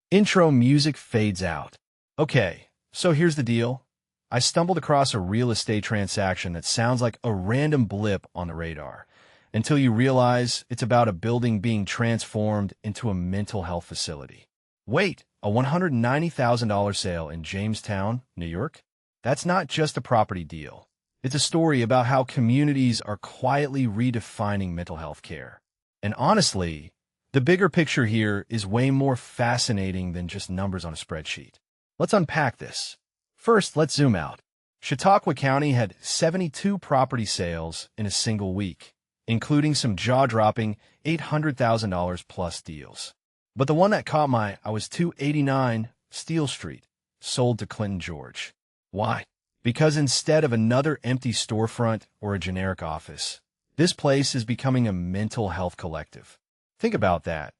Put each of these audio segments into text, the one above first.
Intro music fades out. Okay, so here's the deal. I stumbled across a real estate transaction that sounds like a random blip on the radar, until you realize it's about a building being transformed into a mental health facility. Wait, a $190,000 sale in Jamestown, New York? That's not just a property deal. It's a story about how communities are quietly redefining mental health care. And honestly, the bigger picture here is way more fascinating than just numbers on a spreadsheet. Let's unpack this. First, let's zoom out. Chautauqua County had 72 property sales in a single week, including some jaw-dropping $800,000 plus deals. But the one that caught my eye was 289 Steele Street, sold to Clinton George. Why? Because instead of another empty storefront or a generic office, this place is becoming a mental health collective. Think about that.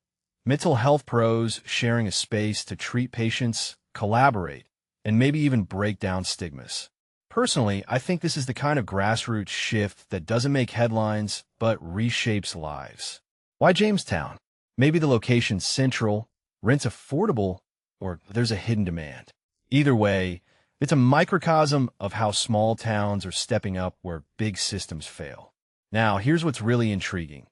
Mental health pros sharing a space to treat patients, collaborate, and maybe even break down stigmas. Personally, I think this is the kind of grassroots shift that doesn't make headlines, but reshapes lives. Why Jamestown? Maybe the location's central, rent's affordable, or there's a hidden demand. Either way, it's a microcosm of how small towns are stepping up where big systems fail. Now, here's what's really intriguing.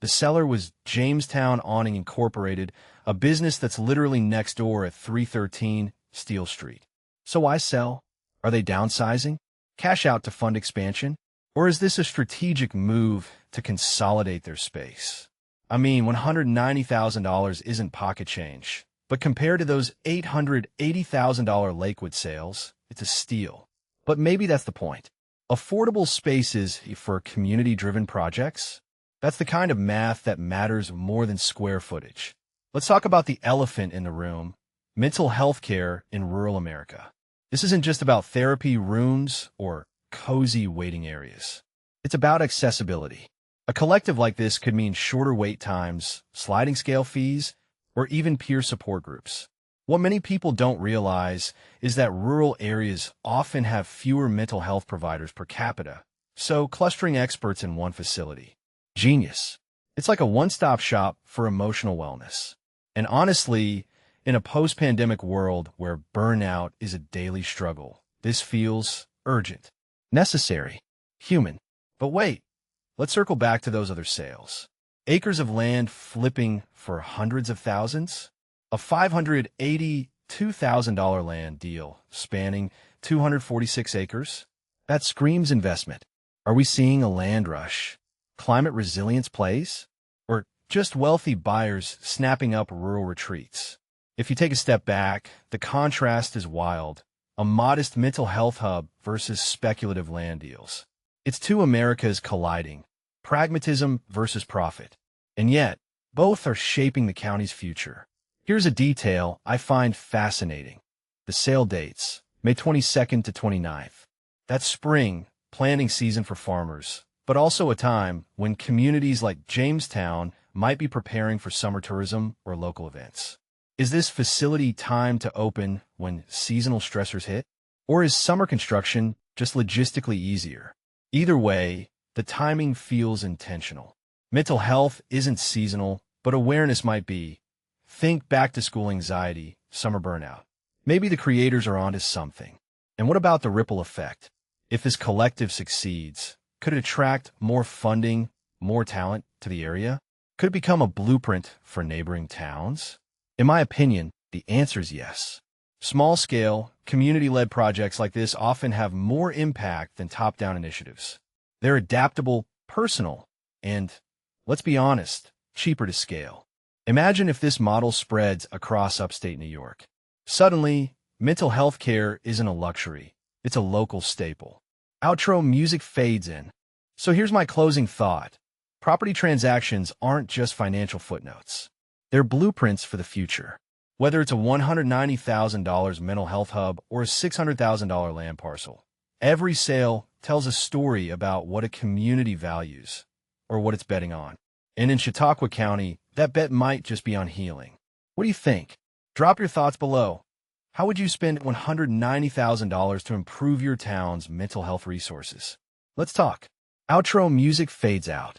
The seller was Jamestown Awning Incorporated, a business that's literally next door at 313 Steele Street. So why sell? Are they downsizing? Cash out to fund expansion? Or is this a strategic move to consolidate their space? I mean, $190,000 isn't pocket change, but compared to those $880,000 Lakewood sales, it's a steal. But maybe that's the point. Affordable spaces for community-driven projects? That's the kind of math that matters more than square footage. Let's talk about the elephant in the room, mental health care in rural America. This isn't just about therapy rooms or cozy waiting areas. It's about accessibility. A collective like this could mean shorter wait times, sliding scale fees, or even peer support groups. What many people don't realize is that rural areas often have fewer mental health providers per capita, so clustering experts in one facility. Genius. It's like a one-stop shop for emotional wellness. And honestly, in a post-pandemic world where burnout is a daily struggle, this feels urgent, necessary, human. But wait, let's circle back to those other sales. Acres of land flipping for hundreds of thousands? A $582,000 land deal spanning 246 acres? That screams investment. Are we seeing a land rush? Climate resilience plays? Or just wealthy buyers snapping up rural retreats? If you take a step back, the contrast is wild. A modest mental health hub versus speculative land deals. It's two Americas colliding, pragmatism versus profit. And yet, both are shaping the county's future. Here's a detail I find fascinating. The sale dates, May 22nd to 29th. That's spring, planting season for farmers, but also a time when communities like Jamestown might be preparing for summer tourism or local events. Is this facility timed to open when seasonal stressors hit? Or is summer construction just logistically easier? Either way, the timing feels intentional. Mental health isn't seasonal, but awareness might be. Think back-to-school anxiety, summer burnout. Maybe the creators are onto something. And what about the ripple effect? If this collective succeeds, could it attract more funding, more talent to the area? Could it become a blueprint for neighboring towns? In my opinion, the answer is yes. Small-scale, community-led projects like this often have more impact than top-down initiatives. They're adaptable, personal, and, let's be honest, cheaper to scale. Imagine if this model spreads across upstate New York. Suddenly, mental health care isn't a luxury. It's a local staple. Outro music fades in. So here's my closing thought. Property transactions aren't just financial footnotes. They're blueprints for the future. Whether it's a $190,000 mental health hub or a $600,000 land parcel, every sale tells a story about what a community values or what it's betting on. And in Chautauqua County, that bet might just be on healing. What do you think? Drop your thoughts below. How would you spend $190,000 to improve your town's mental health resources? Let's talk. Outro music fades out.